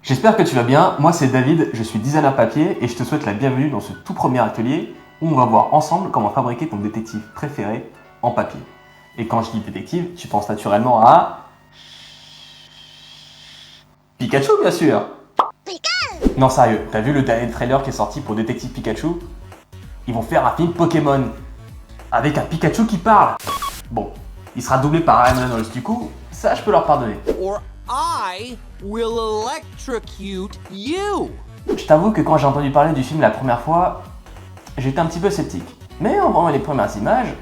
J'espère que tu vas bien, moi c'est David, je suis designer papier et je te souhaite la bienvenue dans ce tout premier atelier où on va voir ensemble comment fabriquer ton détective préféré en papier. Et quand je dis détective, tu penses naturellement à... Pikachu bien sûr. Non sérieux, t'as vu le dernier trailer qui est sorti pour Détective Pikachu? Ils vont faire un film Pokémon avec un Pikachu qui parle. Bon, il sera doublé par Ryan Reynolds du coup, ça je peux leur pardonner. Or I will electrocute you. Je t'avoue que quand j'ai entendu parler du film la première fois, j'étais un petit peu sceptique. Mais en voyant les premières images,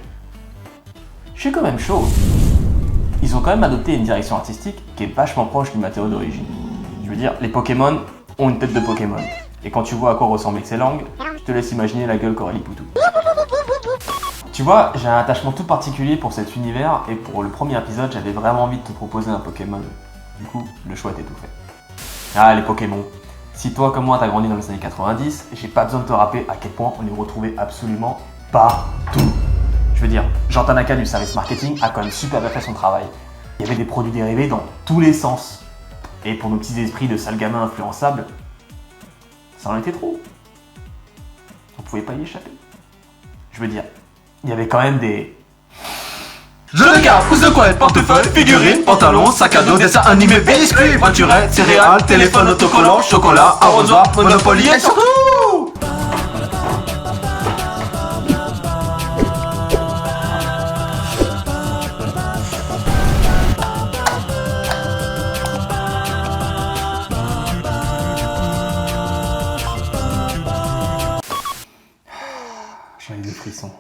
je suis quand même chaud. Ils ont quand même adopté une direction artistique qui est vachement proche du matériau d'origine. Je veux dire, les Pokémon ont une tête de Pokémon. Et quand tu vois à quoi ressemblent ces langues, je te laisse imaginer la gueule qu'aurait Poutou. Tu vois, j'ai un attachement tout particulier pour cet univers et pour le premier épisode, j'avais vraiment envie de te proposer un Pokémon. Du coup, le choix était tout fait. Ah, les Pokémon. Si toi comme moi t'as grandi dans les années 90, j'ai pas besoin de te rappeler à quel point on les retrouvait absolument partout. Je veux dire, Jean Tanaka du service marketing a quand même super bien fait son travail. Il y avait des produits dérivés dans tous les sens. Et pour nos petits esprits de sales gamins influençables, ça en était trop. On pouvait pas y échapper. Je veux dire, il y avait quand même des... Jeux de cartes, pouces de couette, portefeuille, figurines, pantalons, sac à dos, dessins animés, biscuits, voiturettes, céréales, téléphone autocollant, chocolat, arrosoir, Monopoly et surtout... J'en ai des frissons.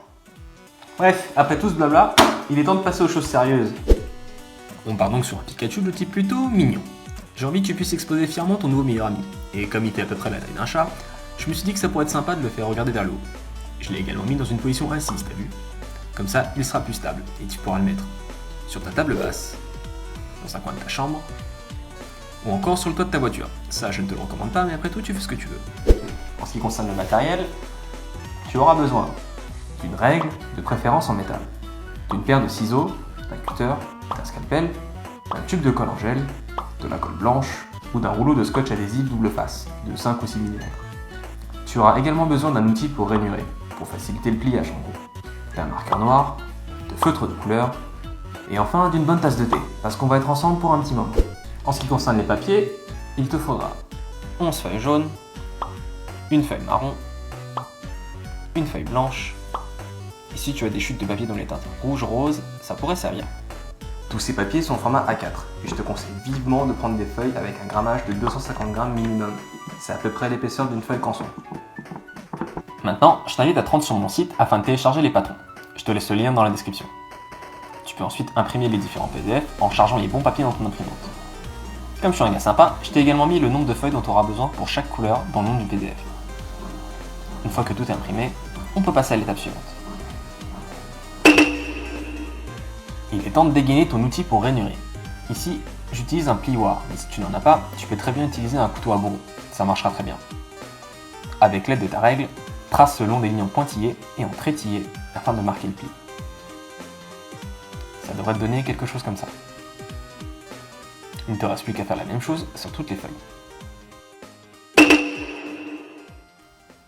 Bref, après tout ce blabla, il est temps de passer aux choses sérieuses. On part donc sur un Pikachu de type plutôt mignon. J'ai envie que tu puisses exposer fièrement ton nouveau meilleur ami. Et comme il était à peu près la taille d'un chat, je me suis dit que ça pourrait être sympa de le faire regarder vers le haut. Je l'ai également mis dans une position assise, t'as vu? Comme ça, il sera plus stable et tu pourras le mettre sur ta table basse, dans un coin de ta chambre, ou encore sur le toit de ta voiture. Ça, je ne te le recommande pas, mais après tout, tu fais ce que tu veux. En ce qui concerne le matériel, tu auras besoin d'une règle, de préférence en métal, d'une paire de ciseaux, d'un cutter, d'un scalpel, d'un tube de colle en gel, de la colle blanche ou d'un rouleau de scotch adhésif double face de 5 ou 6 mm. Tu auras également besoin d'un outil pour rainurer, pour faciliter le pliage en gros, d'un marqueur noir, de feutres de couleur et enfin d'une bonne tasse de thé, parce qu'on va être ensemble pour un petit moment. En ce qui concerne les papiers, il te faudra 11 feuilles jaunes, une feuille marron, une feuille blanche. Et si tu as des chutes de papier dans les teintes rouge, rose, ça pourrait servir. Tous ces papiers sont en format A4 et je te conseille vivement de prendre des feuilles avec un grammage de 250 grammes minimum. C'est à peu près l'épaisseur d'une feuille canson. Maintenant, je t'invite à te rendre sur mon site afin de télécharger les patrons. Je te laisse le lien dans la description. Tu peux ensuite imprimer les différents PDF en chargeant les bons papiers dans ton imprimante. Comme je suis un gars sympa, je t'ai également mis le nombre de feuilles dont tu auras besoin pour chaque couleur dans le nom du PDF. Une fois que tout est imprimé, on peut passer à l'étape suivante. Il est temps de dégainer ton outil pour rainurer. Ici, j'utilise un plioir, mais si tu n'en as pas, tu peux très bien utiliser un couteau à bourreau, ça marchera très bien. Avec l'aide de ta règle, trace le long des lignes en pointillés et en trétillés afin de marquer le pli. Ça devrait te donner quelque chose comme ça. Il ne te reste plus qu'à faire la même chose sur toutes les feuilles.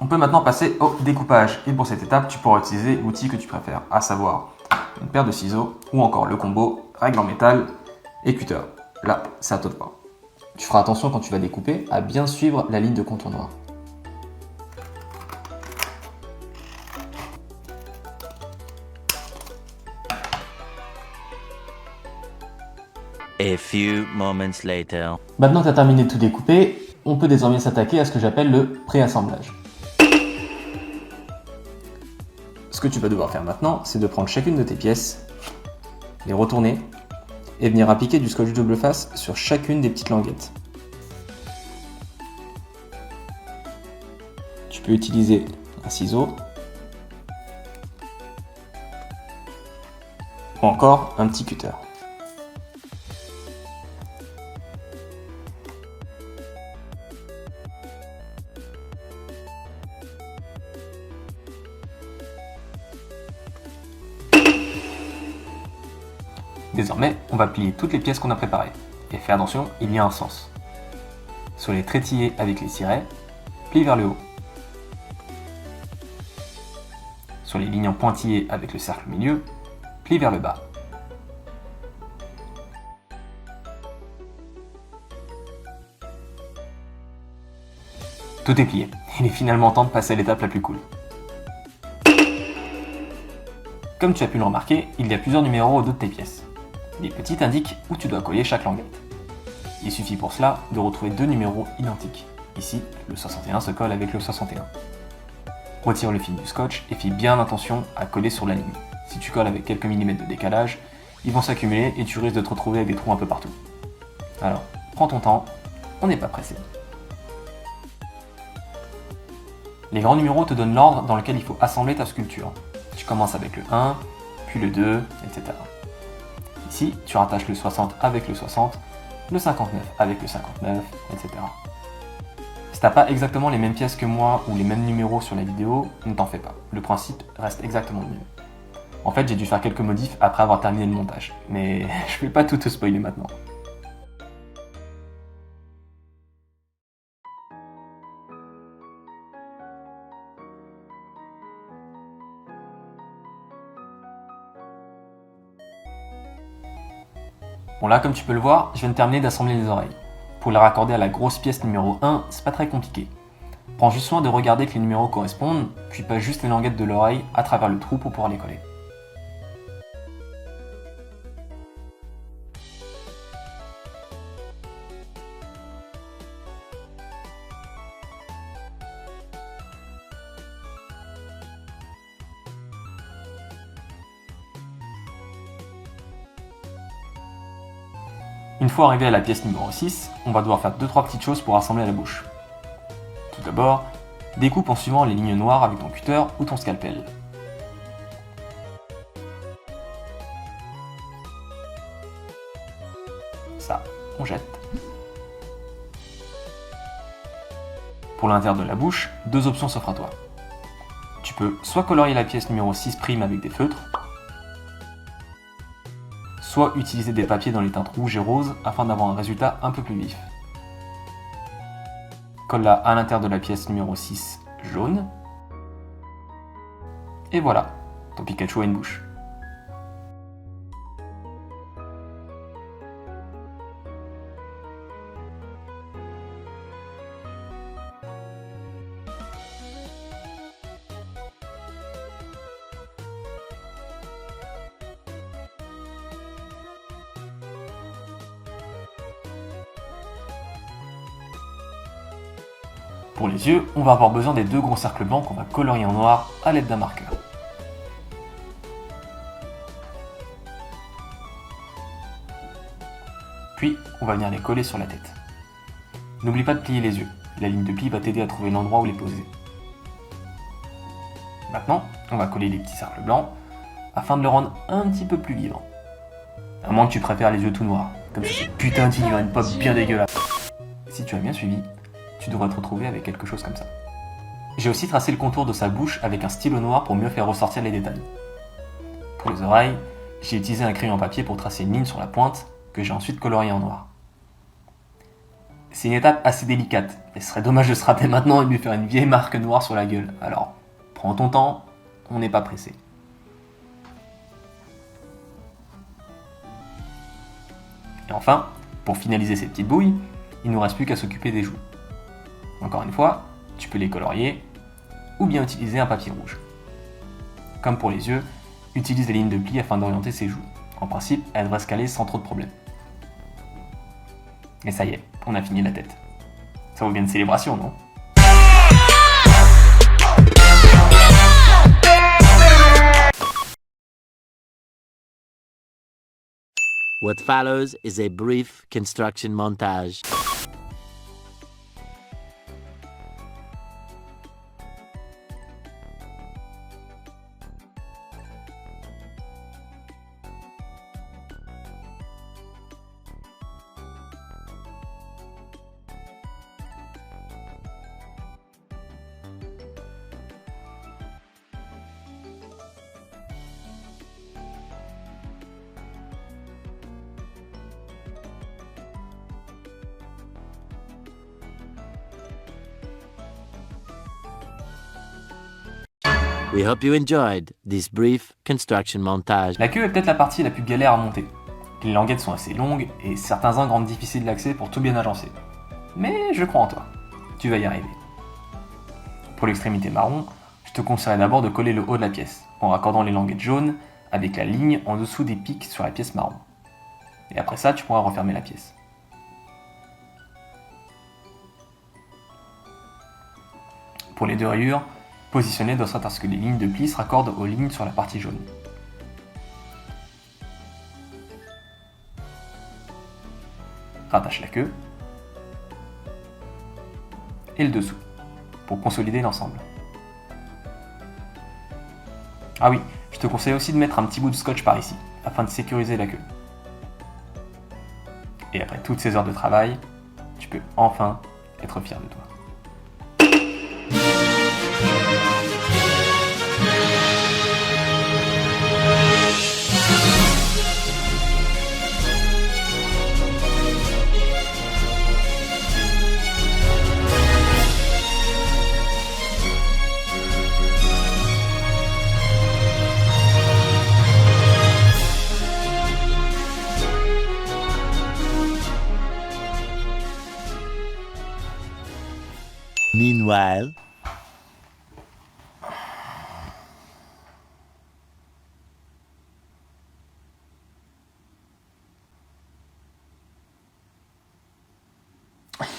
On peut maintenant passer au découpage, et pour cette étape, tu pourras utiliser l'outil que tu préfères, à savoir une paire de ciseaux, ou encore le combo règle en métal et cutter. Là, c'est à toi de voir. Tu feras attention quand tu vas découper à bien suivre la ligne de contour noir. A few moments later. Maintenant que tu as terminé de tout découper, on peut désormais s'attaquer à ce que j'appelle le préassemblage. Ce que tu vas devoir faire maintenant, c'est de prendre chacune de tes pièces, les retourner et venir appliquer du scotch double face sur chacune des petites languettes. Tu peux utiliser un ciseau ou encore un petit cutter. Désormais, on va plier toutes les pièces qu'on a préparées. Et fais attention, il y a un sens. Sur les traits tillés avec les cirets, plie vers le haut. Sur les lignes en pointillés avec le cercle au milieu, plie vers le bas. Tout est plié. Il est finalement temps de passer à l'étape la plus cool. Comme tu as pu le remarquer, il y a plusieurs numéros au dos de tes pièces. Les petits indiquent où tu dois coller chaque languette. Il suffit pour cela de retrouver deux numéros identiques. Ici, le 61 se colle avec le 61. Retire le fil du scotch et fais bien attention à coller sur la ligne. Si tu colles avec quelques millimètres de décalage, ils vont s'accumuler et tu risques de te retrouver avec des trous un peu partout. Alors, prends ton temps, on n'est pas pressé. Les grands numéros te donnent l'ordre dans lequel il faut assembler ta sculpture. Tu commences avec le 1, puis le 2, etc. Ici, tu rattaches le 60 avec le 60, le 59 avec le 59, etc. Si t'as pas exactement les mêmes pièces que moi ou les mêmes numéros sur la vidéo, ne t'en fais pas. Le principe reste exactement le même. En fait, j'ai dû faire quelques modifs après avoir terminé le montage, mais je vais pas tout te spoiler maintenant. Bon là, comme tu peux le voir, je viens de terminer d'assembler les oreilles. Pour les raccorder à la grosse pièce numéro 1, c'est pas très compliqué. Prends juste soin de regarder que les numéros correspondent, puis passe juste les languettes de l'oreille à travers le trou pour pouvoir les coller. Une fois arrivé à la pièce numéro 6, on va devoir faire 2-3 petites choses pour assembler la bouche. Tout d'abord, découpe en suivant les lignes noires avec ton cutter ou ton scalpel. Ça, on jette. Pour l'intérieur de la bouche, deux options s'offrent à toi. Tu peux soit colorier la pièce numéro 6' avec des feutres, soit utiliser des papiers dans les teintes rouges et roses afin d'avoir un résultat un peu plus vif. Colle-la à l'intérieur de la pièce numéro 6 jaune. Et voilà, ton Pikachu a une bouche. Pour les yeux, on va avoir besoin des deux gros cercles blancs qu'on va colorier en noir à l'aide d'un marqueur. Puis, on va venir les coller sur la tête. N'oublie pas de plier les yeux, la ligne de pli va t'aider à trouver l'endroit où les poser. Maintenant, on va coller les petits cercles blancs afin de le rendre un petit peu plus vivant. À moins que tu préfères les yeux tout noirs, comme ça c'est putain de figurine pop bien dégueulasse. Si tu as bien suivi, tu devrais te retrouver avec quelque chose comme ça. J'ai aussi tracé le contour de sa bouche avec un stylo noir pour mieux faire ressortir les détails. Pour les oreilles, j'ai utilisé un crayon papier pour tracer une ligne sur la pointe que j'ai ensuite coloriée en noir. C'est une étape assez délicate, et ce serait dommage de se rater maintenant et de lui faire une vieille marque noire sur la gueule. Alors, prends ton temps, on n'est pas pressé. Et enfin, pour finaliser ces petites bouilles, il ne nous reste plus qu'à s'occuper des joues. Encore une fois, tu peux les colorier ou bien utiliser un papier rouge. Comme pour les yeux, utilise les lignes de pli afin d'orienter ses joues. En principe, elles devraient se caler sans trop de problèmes. Et ça y est, on a fini la tête. Ça vaut bien une célébration, non ? What follows is a brief construction montage. We hope you enjoyed this brief construction montage. La queue est peut-être la partie la plus galère à monter. Les languettes sont assez longues et certains uns rendent difficile l'accès pour tout bien agencer. Mais je crois en toi. Tu vas y arriver. Pour l'extrémité marron, je te conseillerais d'abord de coller le haut de la pièce, en raccordant les languettes jaunes avec la ligne en dessous des pics sur la pièce marron. Et après ça, tu pourras refermer la pièce. Pour les deux rayures, positionnez de sorte à ce que les lignes de pli se raccordent aux lignes sur la partie jaune. Rattache la queue et le dessous pour consolider l'ensemble. Ah oui, je te conseille aussi de mettre un petit bout de scotch par ici afin de sécuriser la queue. Et après toutes ces heures de travail, tu peux enfin être fier de toi. Meanwhile,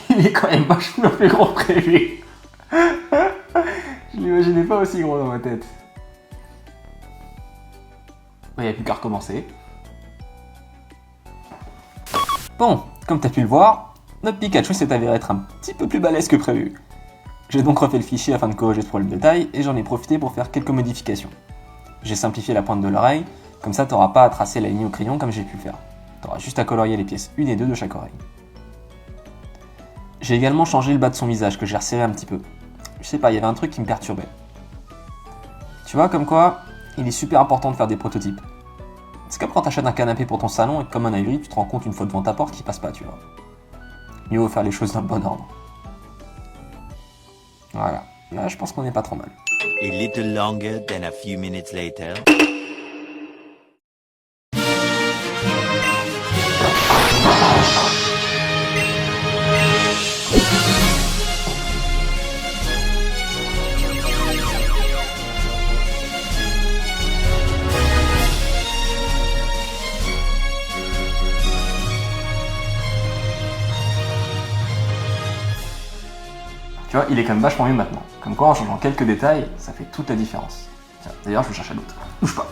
Il est quand même vachement plus gros que prévu. Je l'imaginais pas aussi gros dans ma tête. Il n'y a plus qu'à recommencer. Bon, comme tu as pu le voir, notre Pikachu s'est avéré être un petit peu plus balèze que prévu. J'ai donc refait le fichier afin de corriger ce problème de taille et j'en ai profité pour faire quelques modifications. J'ai simplifié la pointe de l'oreille, comme ça t'auras pas à tracer la ligne au crayon comme j'ai pu le faire. T'auras juste à colorier les pièces 1 et 2 de chaque oreille. J'ai également changé le bas de son visage que j'ai resserré un petit peu. Je sais pas, il y avait un truc qui me perturbait. Tu vois, comme quoi, il est super important de faire des prototypes. C'est comme quand t'achètes un canapé pour ton salon et que comme un aigri, tu te rends compte une fois devant ta porte qu'il passe pas, tu vois. Mieux vaut faire les choses dans le bon ordre. Voilà, là je pense qu'on est pas trop mal. a little longer than a few minutes later. Tu vois, il est quand même vachement mieux maintenant. Comme quoi, en changeant quelques détails, ça fait toute la différence. Tiens, d'ailleurs, je vais chercher l'autre. Bouge pas.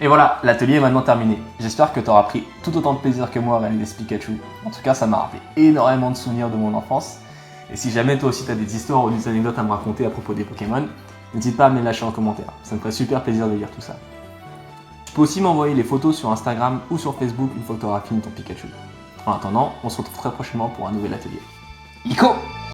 Et voilà, l'atelier est maintenant terminé. J'espère que tu auras pris tout autant de plaisir que moi à réaliser ce Pikachu. En tout cas, ça m'a rappelé énormément de souvenirs de mon enfance. Et si jamais toi aussi tu as des histoires ou des anecdotes à me raconter à propos des Pokémon, n'hésite pas à me les lâcher en commentaire. Ça me ferait super plaisir de lire tout ça. Tu peux aussi m'envoyer les photos sur Instagram ou sur Facebook une fois que tu auras fini ton Pikachu. En attendant, on se retrouve très prochainement pour un nouvel atelier. Ico!